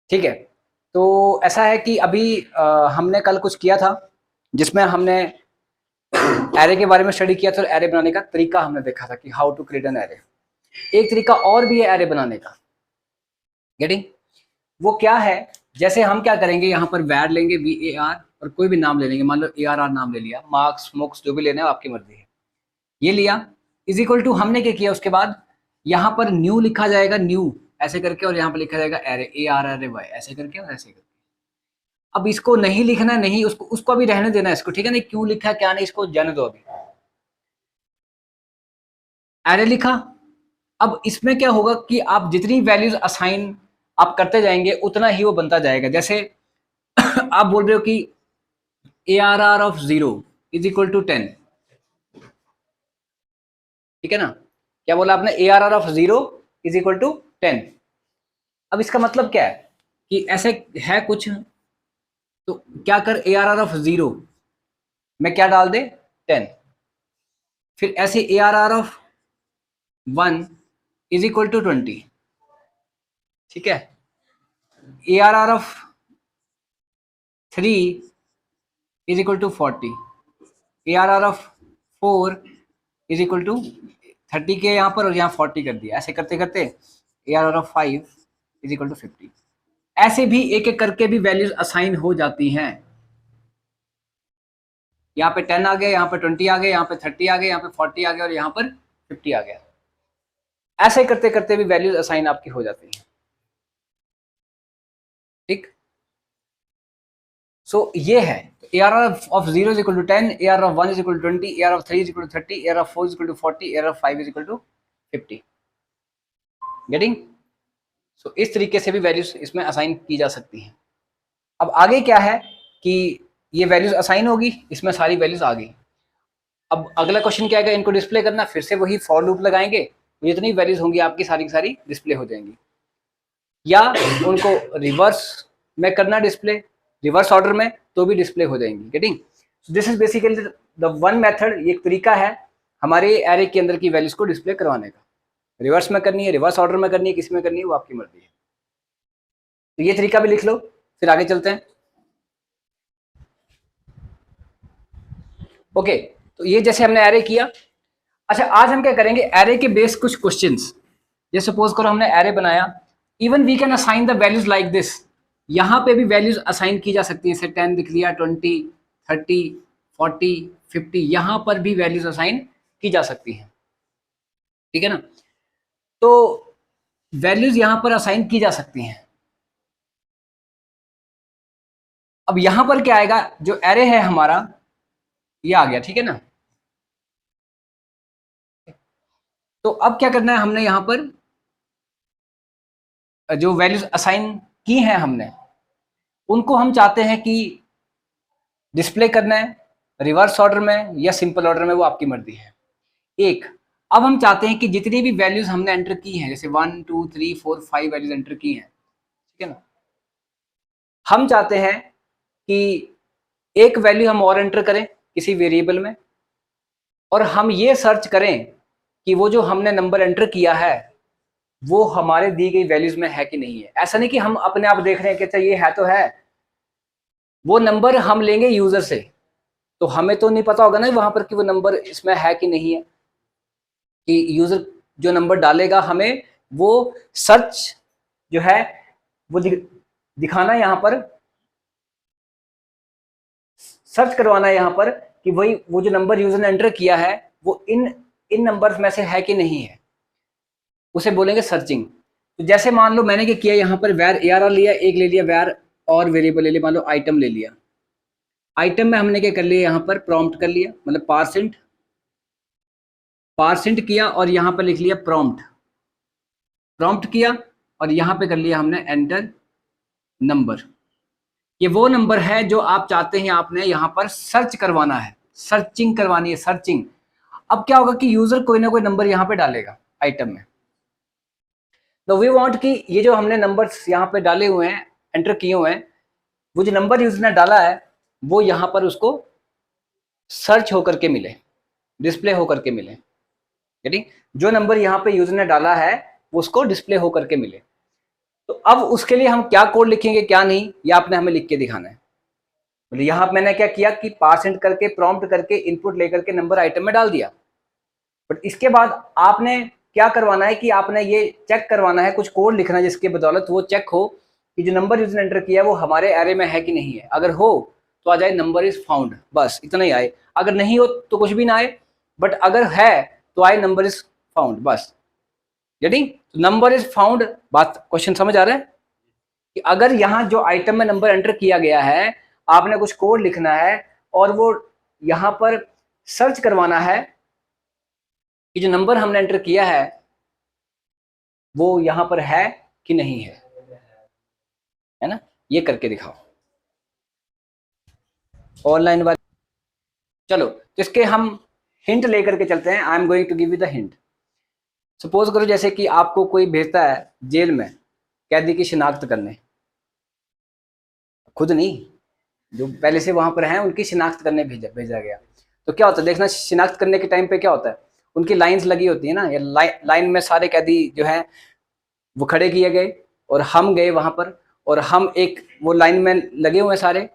ठीक है। तो ऐसा है कि अभी हमने कल कुछ किया था जिसमें हमने एरे के बारे में स्टडी किया था और एरे बनाने का तरीका हमने देखा था कि how to create an array. एक तरीका और भी है एरे बनाने का, गेटिंग? वो क्या है, जैसे हम क्या करेंगे, यहाँ पर वैर लेंगे VAR और कोई भी नाम ले लेंगे, मान लो ARR नाम ले लिया, मार्क्स मोक्स जो भी लेना है आपकी मर्जी है, ये लिया इज इक्वल टू हमने क्या किया, उसके बाद यहाँ पर न्यू लिखा जाएगा, न्यू ऐसे करके, और यहाँ पर लिखा जाएगा एरे ARRY ऐसे करके और ऐसे करके। अब इसको नहीं लिखना है, नहीं, उसको उसको अभी रहने देना है इसको, ठीक है ना, क्यों लिखा क्या नहीं इसको जाने दो अभी। एरे लिखा, अब इसमें क्या होगा कि आप जितनी वैल्यूज असाइन आप करते जाएंगे उतना ही वो बनता जाएगा। जैसे आप बोल रहे हो कि ARR of 0 is equal to 10, ठीक है ना, क्या बोला आपने, ARR of 0 is equal to 10। अब इसका मतलब क्या है कि ऐसे है कुछ, तो क्या कर, ARR ऑफ 0 में क्या डाल दे, 10, फिर ऐसे ARR of 1 is equal to 20, ठीक है, ARR of 3 is equal to 40, ARR of 4 is equal to 30 के यहाँ पर और यहाँ 40 कर दिया, ऐसे करते करते ARR of 5 is equal to 50। ऐसे भी एक एक करके भी वैल्यूज असाइन हो जाती हैं। यहाँ पे 10 आ गया, यहाँ पे 20 आ गया, यहाँ पे 30 आ गया, यहाँ पे 40 आ गया और यहाँ पर 50 आ गया। ऐसे करते करते भी वैल्यूज असाइन आपकी हो जाती हैं, ठीक। सो ये है ARR of 0 is equal to 10, ARR of 1 is equal to 20, ARR of 3 is equal to 30, ARR of 4 is equal to 40, ARR of 5 is equal to 50। Getting? सो इस तरीके से भी वैल्यूज इसमें असाइन की जा सकती हैं। अब आगे क्या है कि ये वैल्यूज असाइन होगी, इसमें सारी वैल्यूज आ गई। अब अगला क्वेश्चन क्या आएगा, इनको डिस्प्ले करना, फिर से वही फॉर लूप लगाएंगे, जितनी वैल्यूज होंगी आपकी सारी की सारी डिस्प्ले हो जाएंगी, या उनको रिवर्स में करना डिस्प्ले, रिवर्स ऑर्डर में तो भी डिस्प्ले हो जाएंगी। Getting? This is basically the one method, ये एक तरीका है हमारे एरे के अंदर की वैल्यूज को डिस्प्ले करवाने का। रिवर्स में करनी है, रिवर्स ऑर्डर में करनी है, किस में करनी है वो आपकी मर्जी है। तो ये तरीका भी लिख लो, फिर आगे चलते हैं। ओके, तो ये जैसे हमने एरे किया। अच्छा, आज हम क्या करेंगे, एरे के बेस कुछ क्वेश्चंस। जैसे सपोज करो हमने एरे बनाया, even we can assign the values like this. यहाँ पे भी वैल्यूज असाइन की जा सकती है, जैसे 10 लिख लिया, 20, 30, 40, 50, यहाँ पर भी वैल्यूज असाइन की जा सकती हैं, ठीक है ना। तो वैल्यूज यहाँ पर असाइन की जा सकती हैं। अब यहाँ पर क्या आएगा, जो एरे है हमारा ये आ गया, ठीक है ना। तो अब क्या करना है, हमने यहाँ पर जो वैल्यूज असाइन की हैं हमने, उनको हम चाहते हैं कि डिस्प्ले करना है रिवर्स ऑर्डर में या सिंपल ऑर्डर में, वो आपकी मर्जी है। एक, अब हम चाहते हैं कि जितनी भी वैल्यूज हमने एंटर की हैं, जैसे 1 2 3 4 5 वैल्यूज एंटर की हैं, ठीक है ना, हम चाहते हैं कि एक वैल्यू हम और एंटर करें किसी वेरिएबल में, और हम ये सर्च करें कि वो जो हमने नंबर एंटर किया है वो हमारे दी गई वैल्यूज में है कि नहीं है। ऐसा नहीं कि हम अपने आप देख रहे हैं कि अच्छा ये है तो है, वो नंबर हम लेंगे यूजर से, तो हमें तो नहीं पता होगा ना वहां पर कि वो नंबर इसमें है कि नहीं है, कि यूजर जो नंबर डालेगा हमें वो सर्च जो है वो दिखाना, यहाँ पर सर्च करवाना है यहाँ पर कि वही वो जो नंबर यूजर ने एंटर किया है वो इन इन नंबर्स में से है कि नहीं है, उसे बोलेंगे सर्चिंग। तो जैसे मान लो मैंने क्या किया, यहाँ पर वैर ARR लिया, एक ले लिया वैर और वेरिएबल ले लिया, मान लो आइटम ले लिया। आइटम में हमने क्या कर लिया, यहाँ पर प्रॉम्प्ट कर लिया, मतलब पारसेंट किया और यहाँ पर लिख लिया प्रॉम्प्ट किया, और यहाँ पे कर लिया हमने एंटर नंबर। ये वो नंबर है जो आप चाहते हैं, आपने यहाँ पर सर्च करवाना है, सर्चिंग करवानी है, सर्चिंग। अब क्या होगा कि यूजर कोई ना कोई नंबर यहाँ पे डालेगा आइटम में, तो वी वांट कि ये जो हमने नंबर्स यहाँ पे डाले हुए हैं, एंटर किए हुए हैं, वो जो नंबर यूजर ने डाला है वो यहाँ पर उसको सर्च होकर के मिले, डिस्प्ले होकर के मिले। ठीक, जो नंबर यहाँ पे यूजर ने डाला है वो उसको डिस्प्ले होकर के मिले। तो अब उसके लिए हम क्या कोड लिखेंगे क्या नहीं, ये आपने हमें लिख के दिखाना है। मतलब यहाँ मैंने क्या किया कि पार्सेंट करके प्रॉम्प्ट करके इनपुट लेकर के नंबर आइटम में डाल दिया, बट इसके बाद आपने क्या करवाना है कि आपने ये चेक करवाना है, कुछ कोड लिखना है जिसके बदौलत वो चेक हो कि जो नंबर यूजर ने एंटर किया है वो हमारे एरे में है कि नहीं है। अगर हो तो आ जाए नंबर इज फाउंड, बस इतना ही आए। अगर नहीं हो तो कुछ भी ना आए, बट अगर है तो आए नंबर इज फाउंड, बस। यदि नंबर इज फाउंड, बात क्वेश्चन समझ आ रहा है कि अगर यहाँ जो आइटम में नंबर एंटर किया गया है, आपने कुछ कोड लिखना है और वो यहाँ पर सर्च करवाना है कि जो नंबर हमने एंटर किया है वो यहाँ पर है कि नहीं है ना। ये करके दिखाओ ऑनलाइन वाले। चलो तो इसके हम हिंट लेकर के चलते हैं। I am going to give you the hint. Suppose करो जैसे कि आपको कोई भेजता है जेल में कैदी की शिनाख्त करने, खुद नहीं, जो पहले से वहां पर हैं उनकी शिनाख्त करने भेजा भेजा गया। तो क्या होता है देखना, शिनाख्त करने के टाइम पे क्या होता है, उनकी लाइंस लगी होती है ना, या लाइन में सारे कैदी जो हैं वो खड़े किए गए और हम गए वहां पर, और हम एक वो लाइन में लगे हुए हैं सारे,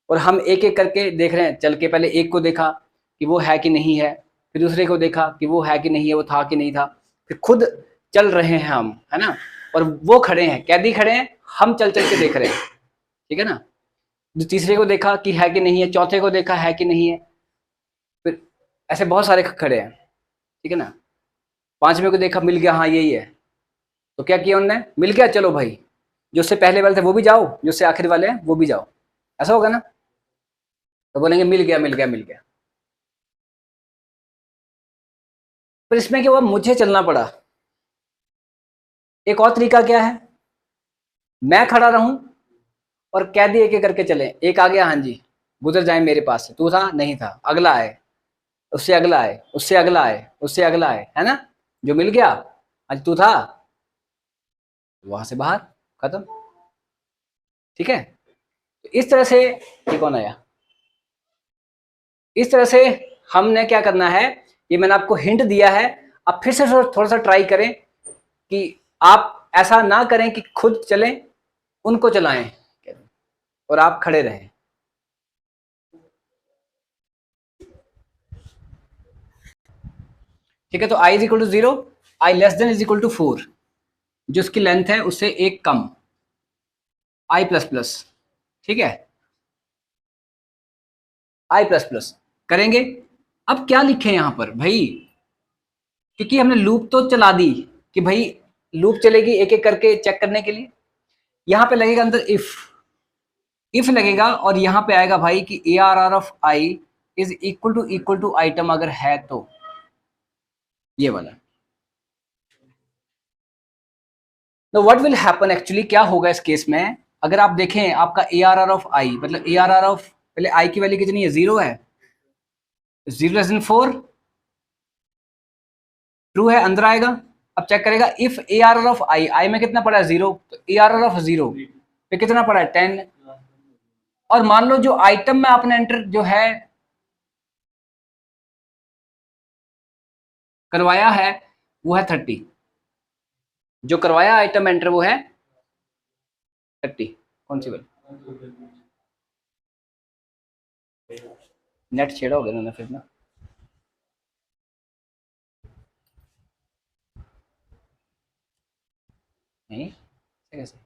और हम एक एक करके देख रहे हैं चल के। पहले एक को देखा कि वो है कि नहीं है, फिर दूसरे को देखा कि वो है कि नहीं है, वो था कि नहीं था, फिर खुद चल रहे हैं हम, है ना। और वो खड़े हैं, कैदी खड़े हैं, हम चल चल के देख रहे हैं, ठीक है ना। जो तीसरे को देखा कि है कि नहीं है, चौथे को देखा है कि नहीं है, फिर ऐसे बहुत सारे खड़े हैं, ठीक है ना। पांचवें को देखा, मिल गया, हाँ यही है। तो क्या किया उनने, मिल गया, चलो भाई, जो उससे पहले वाले थे वो भी जाओ, जो उससे आखिर वाले हैं वो भी जाओ, ऐसा होगा ना। तो बोलेंगे मिल गया मिल गया मिल गया। पर इसमें क्या हुआ, मुझे चलना पड़ा। एक और तरीका क्या है, मैं खड़ा रहूं और कैदी एक एक करके चले, एक आ गया, हाँ जी, गुजर जाए मेरे पास से, तू था नहीं था, अगला आए, उससे अगला आए, उससे अगला आए, उससे अगला आए, है ना। जो मिल गया, आज तू था, वहां से बाहर, खत्म, ठीक है। तो इस तरह से, ये कौन आया, इस तरह से हमने क्या करना है, ये मैंने आपको हिंट दिया है। अब फिर से थोड़ा सा ट्राई करें कि आप ऐसा ना करें कि खुद चलें, उनको चलाएं और आप खड़े रहें। ठीक है, तो i is equal to 0, i less than is equal to 4, जो उसकी लेंथ है उससे एक कम, i प्लस प्लस, ठीक है, i प्लस प्लस करेंगे। अब क्या लिखें यहां पर भाई, क्योंकि हमने लूप तो चला दी कि भाई लूप चलेगी एक एक करके चेक करने के लिए। यहां पे लगेगा अंदर इफ लगेगा, और यहां पे आएगा भाई कि A R R of I is equal to item अगर है तो, ये वाला। तो व्हाट विल हैपन एक्चुअली, क्या होगा इस केस में, अगर आप देखें आपका ए आर आर ऑफ आई, मतलब ए आर आर ऑफ, पहले आई की वैल्यू कितनी है, 0 है, 0 4 ट्रू है, अंदर आएगा। अब चेक करेगा if A R R of I, I में कितना पड़ा है 0, तो ए आर आर ऑफ 0 पे कितना पड़ा है 10, और मान लो जो आइटम में आपने एंटर जो है करवाया है वो है 30, जो करवाया आइटम एंटर वो है 30। कौन सी वाली, नेट छेड़ा हो गया उन्होंने फिर ना। नहीं कैसे,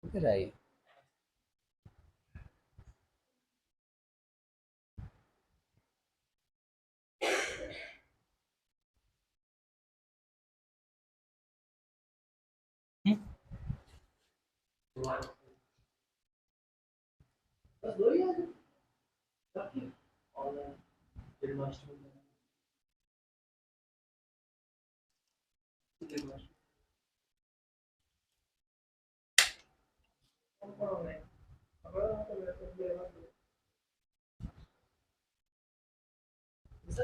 किधर आई,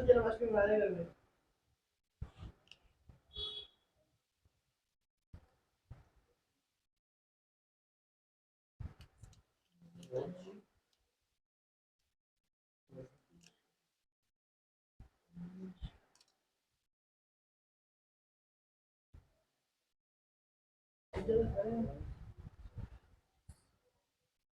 जन्माष्टमी मनाने घर में।